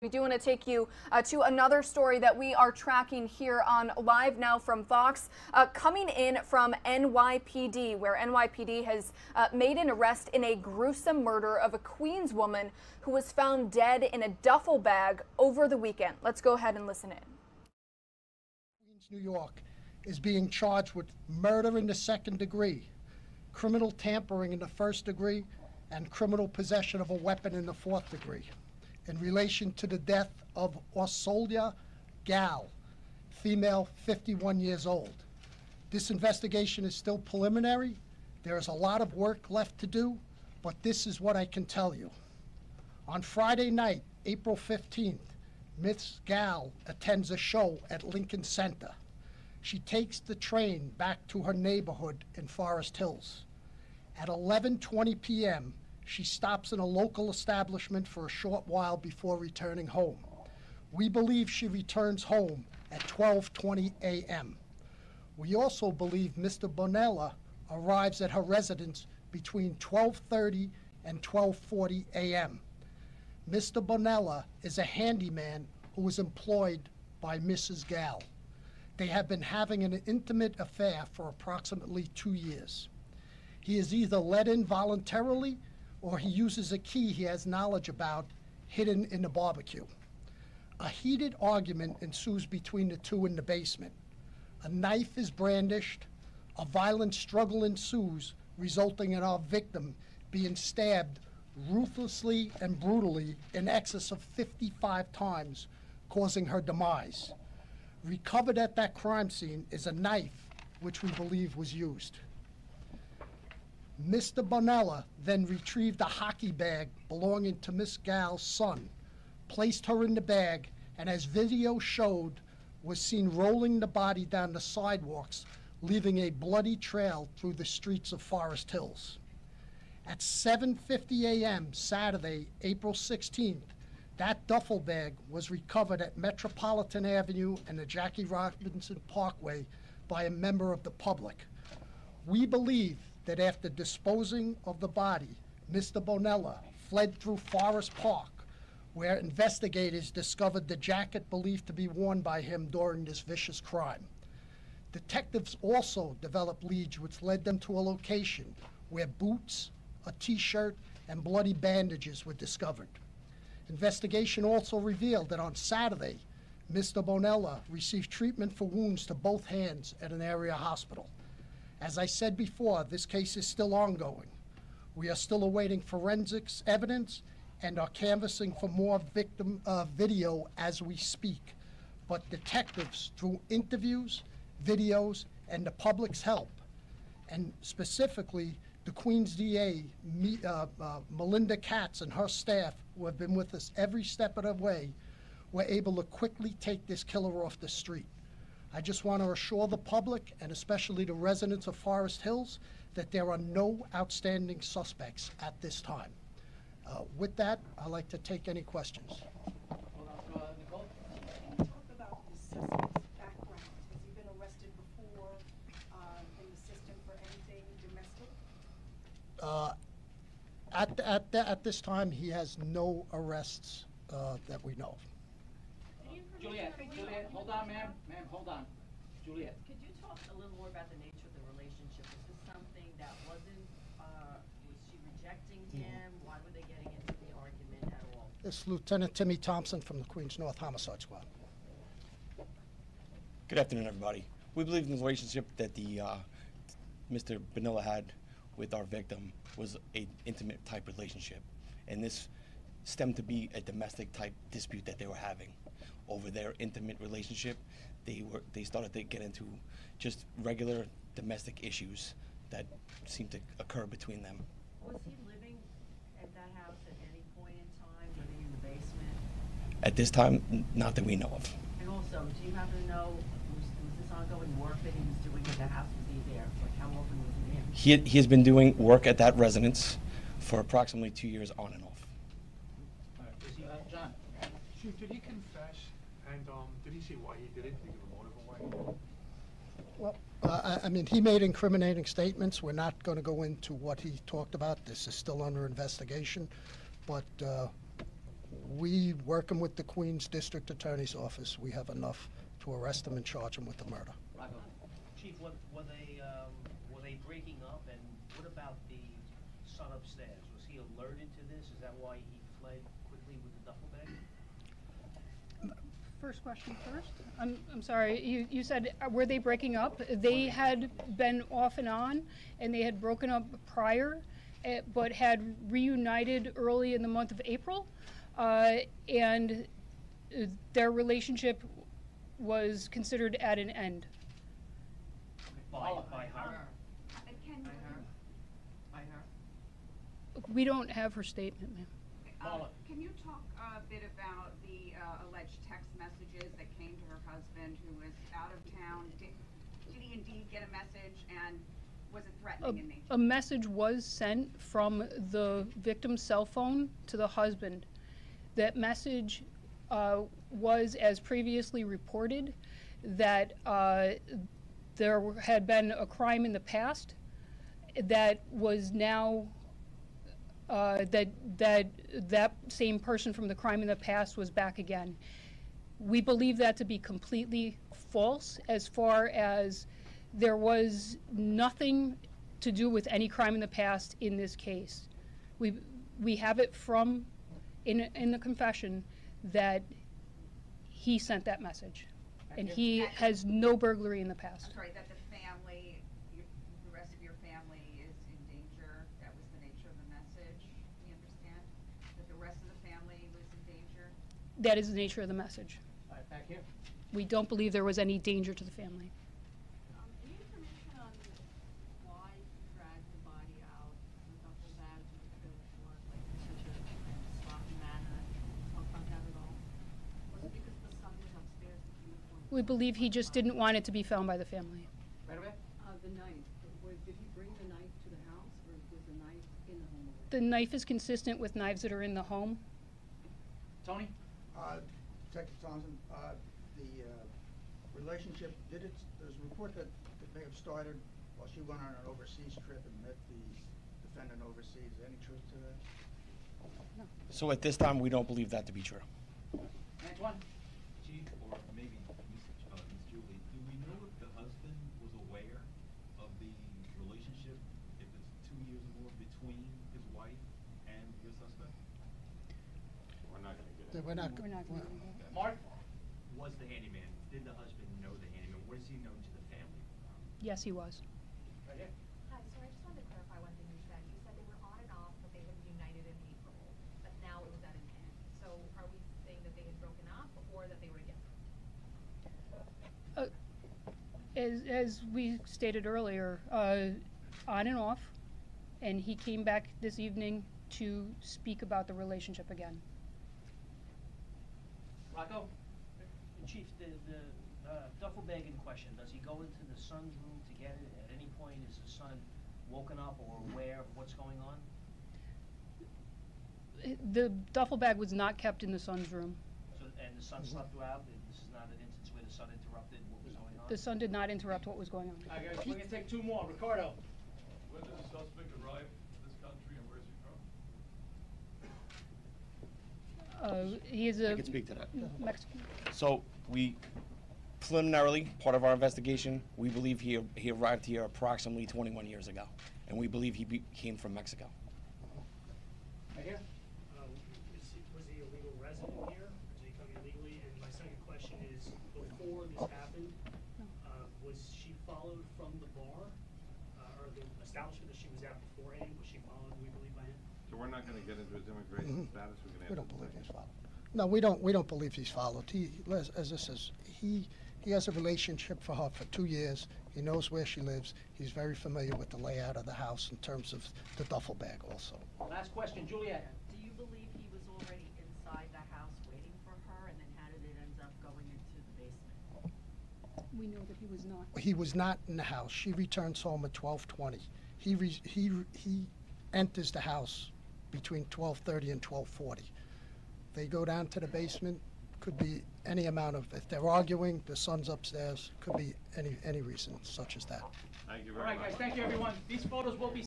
We do want to take you to another story that we are tracking here on Live Now from Fox, coming in from NYPD, where NYPD has made an arrest in a gruesome murder of a Queens woman who was found dead in a duffel bag over the weekend. Let's go ahead and listen in. Queens, New York is being charged with murder in the second degree, criminal tampering in the first degree, and criminal possession of a weapon in the fourth degree, in relation to the death of Orsolia Gal, female, 51 years old. This investigation is still preliminary. There is a lot of work left to do, but this is what I can tell you. On Friday night, April 15th, Miss Gal attends a show at Lincoln Center. She takes the train back to her neighborhood in Forest Hills. At 11:20 p.m., she stops in a local establishment for a short while before returning home. We believe she returns home at 12:20 a.m. We also believe Mr. Bonola arrives at her residence between 12:30 and 12:40 a.m. Mr. Bonola is a handyman who was employed by Mrs. Gal. They have been having an intimate affair for approximately 2 years. He is either let in voluntarily or he uses a key he has knowledge about hidden in the barbecue. A heated argument ensues between the two in the basement. A knife is brandished. A violent struggle ensues, resulting in our victim being stabbed ruthlessly and brutally in excess of 55 times, causing her demise. Recovered at that crime scene is a knife, which we believe was used. Mr. Bonola then retrieved a hockey bag belonging to Miss Gal's son, placed her in the bag, and as video showed, was seen rolling the body down the sidewalks, leaving a bloody trail through the streets of Forest Hills. At 7:50 a.m. Saturday, April 16th, that duffel bag was recovered at Metropolitan Avenue and the Jackie Robinson Parkway by a member of the public. We believe that after disposing of the body, Mr. Bonola fled through Forest Park, where investigators discovered the jacket believed to be worn by him during this vicious crime. Detectives also developed leads which led them to a location where boots, a t-shirt, and bloody bandages were discovered. Investigation also revealed that on Saturday, Mr. Bonola received treatment for wounds to both hands at an area hospital. As I said before, this case is still ongoing. We are still awaiting forensics evidence and are canvassing for more victim video as we speak. But detectives, through interviews, videos, and the public's help, and specifically the Queens DA, Melinda Katz, and her staff, who have been with us every step of the way, were able to quickly take this killer off the street. I just want to assure the public, and especially the residents of Forest Hills, that there are no outstanding suspects at this time. With that, I'd like to take any questions. Hold on, Nicole. Can you talk about the suspect's background? Has he been arrested before in the system for anything domestic? At this time, he has no arrests that we know of. Juliet, hold on, ma'am. Ma'am, hold on. Juliet. Could you talk a little more about the nature of the relationship? Was this something that wasn't, was she rejecting him? Why were they getting into the argument at all? This is Lieutenant Timmy Thompson from the Queens North Homicide Squad. Good afternoon, everybody. We believe in the relationship that the Mr. Bonola had with our victim was an intimate type relationship, and this stemmed to be a domestic type dispute that they were having. Over their intimate relationship, they started to get into just regular domestic issues that seemed to occur between them. Was he living at that house at any point in time, living in the basement? At this time, not that we know of. And also, do you happen to know, was this ongoing work that he was doing at the house? Was he there? Like, how often was he there? He has been doing work at that residence for approximately 2 years on and off. John. Chief, did he confess? And did he say why he did it? Did he give a motive of why? Well, I mean, he made incriminating statements. We're not going to go into what he talked about. This is still under investigation. But We, working with the Queens District Attorney's Office, we have enough to arrest him and charge him with the murder. Chief, were they breaking up, and what about the son upstairs? Was he alerted to this? Is that why he fled quickly with the duffel bag? First question first. I'm sorry, you said, were they breaking up? They had been off and on, and they had broken up prior, but had reunited early in the month of April, and their relationship was considered at an end. By her? We don't have her statement, ma'am. Can you talk a bit about the alleged text messages that came to her husband who was out of town? Did he indeed get a message, and was it threatening in nature? A message was sent from the victim's cell phone to the husband. That message was, as previously reported, that there had been a crime in the past that was now that same person from the crime in the past was back again. We believe that to be completely false, as far as there was nothing to do with any crime in the past in this case. We have it from in the confession that he sent that message, and he has no burglary in the past. I'm sorry, that the family, the rest of your family is in danger. That was the nature of the message. We understand that the rest of the family was in danger. That is the nature of the message. All right, back here. We don't believe there was any danger to the family. Any information on why he dragged the body out of the duffel bag to the trailer for, like, in such a sloppy manner? Talk about that at all? Was it because the son was upstairs and he was going to... We believe he just didn't want it to be found by the family. Right away? The knife, did he bring the knife to the house, or was the knife in the home already? The knife is consistent with knives that are in the home. Tony? Detective Thompson, the relationship, there's a report that it may have started while she went on an overseas trip and met the defendant overseas. Is there any truth to that? So at this time, we don't believe that to be true. Antoine? Chief, or maybe Miss Julie, do we know if the husband was aware of the relationship, if it's 2 years or more, between his wife and your suspect? We're not going to get We're not. Mark? Was the handyman, did the husband know the handyman? What is he known to the family? Yes, he was. Right here. Hi, so I just wanted to clarify one thing you said. You said they were on and off, but they had reunited in April, but now it was at an end. So are we saying that they had broken up or that they were together? As we stated earlier, on and off, and he came back this evening to speak about the relationship again. Rocco? Chief, the duffel bag in question, does he go into the son's room to get it? At any point, is the son woken up or aware of what's going on? The duffel bag was not kept in the son's room. So, and the son slept throughout? This is not an instance where the son interrupted what was going on? The son did not interrupt what was going on. All right, guys, we're going to take two more. Ricardo? When did the suspect arrive in this country and where is he from? He is I a can speak to that. Mexican. So we preliminarily, part of our investigation, we believe he arrived here approximately 21 years ago, and we believe he came from Mexico. Right here? Was he a legal resident here, or did he come illegally? And my second question is, before this happened, was she followed from the bar, or the establishment that she was at beforehand? Was she followed, we believe, by him? So we're not going to get into his immigration status? We don't believe he's followed. No, we don't believe he's followed. As this is, he has a relationship for her for 2 years. He knows where she lives. He's very familiar with the layout of the house in terms of the duffel bag also. Last question, Juliet. Do you believe he was already inside the house waiting for her, and then how did it end up going into the basement? We know that he was not. He was not in the house. She returns home at 12:20. He enters the house between 12:30 and 12:40. They go down to the basement. Could be any amount of, if they're arguing, the son's upstairs. Could be any reason such as that. Thank you All very right, much. guys, thank you, everyone. These photos will be